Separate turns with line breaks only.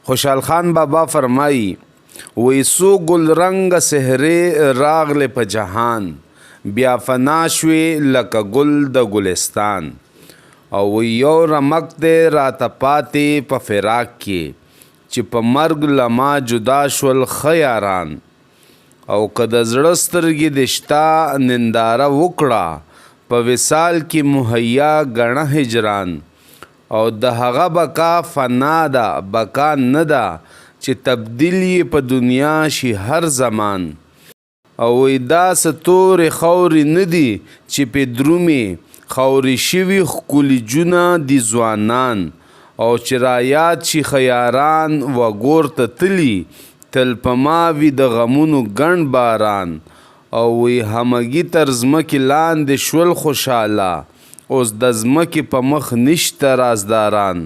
خوشحال خان بابا فرمایي وی سو ګل رنګ سحرې راغلې په جهان بیا فنا شوې لکه ګل د ګلستان او وی یو رمک دی راته پاتې په فراق کې چې په مرګ لما جدا شول ښه یاران او که د زړه سترګې دې شته ننداره وکړه په وصال کې مهیا ګڼه هجران او د هغه بقا فنا ده بقا نه ده چې تبدیل یې په دنیا شي هر زمان او وی داسې تورې خاورې نه دي چې پې درومې خاورې شوي ښکلي جونه دي ځوانان او چې رایاد شي خیاران وګور ته تلي تل په ما وي د غمونو ګڼ باران او وی همګي تر ځمکې لاندې شول خوشحاله اوس د ځمکې په مخ نشته رازداران